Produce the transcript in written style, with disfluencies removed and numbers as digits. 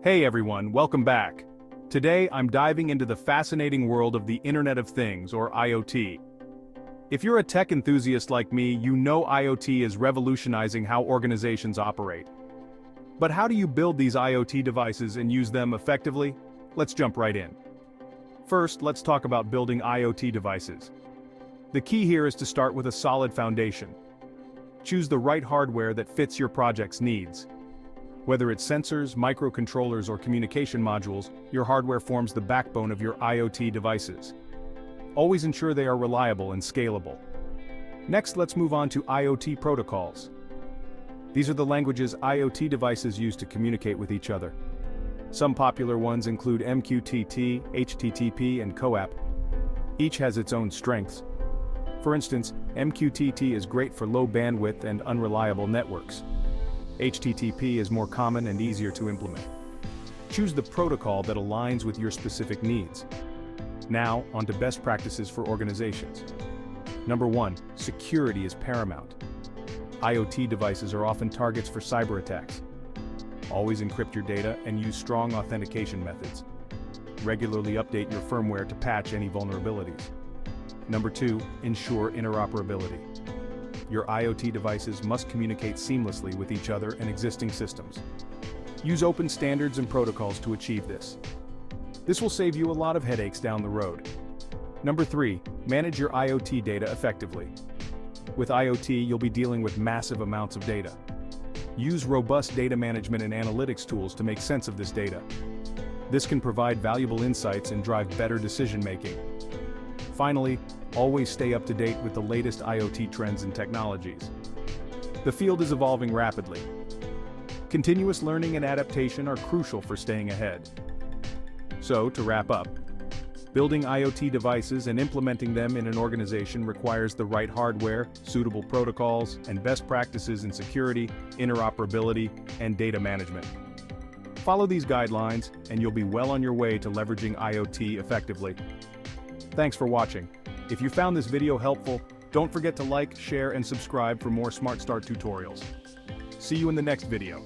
Hey everyone, welcome back. Today I'm diving into the fascinating world of the Internet of Things, or IoT. If you're a tech enthusiast like me, you know IoT is revolutionizing how organizations operate. But how do you build these IoT devices and use them effectively? Let's jump right in. First, let's talk about building IoT devices. The key here is to start with a solid foundation. Choose the right hardware that fits your project's needs. Whether it's sensors, microcontrollers, or communication modules, your hardware forms the backbone of your IoT devices. Always ensure they are reliable and scalable. Next, let's move on to IoT protocols. These are the languages IoT devices use to communicate with each other. Some popular ones include MQTT, HTTP, and CoAP. Each has its own strengths. For instance, MQTT is great for low bandwidth and unreliable networks. HTTP is more common and easier to implement. Choose the protocol that aligns with your specific needs. Now, on to best practices for organizations. Number 1, security is paramount. IoT devices are often targets for cyber attacks. Always encrypt your data and use strong authentication methods. Regularly update your firmware to patch any vulnerabilities. Number 2, ensure interoperability. Your IoT devices must communicate seamlessly with each other and existing systems. Use open standards and protocols to achieve this. This will save you a lot of headaches down the road. Number 3, manage your IoT data effectively. With IoT, you'll be dealing with massive amounts of data. Use robust data management and analytics tools to make sense of this data. This can provide valuable insights and drive better decision-making. Finally, always stay up to date with the latest IoT trends and technologies. The field is evolving rapidly. Continuous learning and adaptation are crucial for staying ahead. So, to wrap up, building IoT devices and implementing them in an organization requires the right hardware, suitable protocols, and best practices in security, interoperability, and data management. Follow these guidelines, and you'll be well on your way to leveraging IoT effectively. Thanks for watching. If you found this video helpful, don't forget to like, share, and subscribe for more Smart Start tutorials. See you in the next video.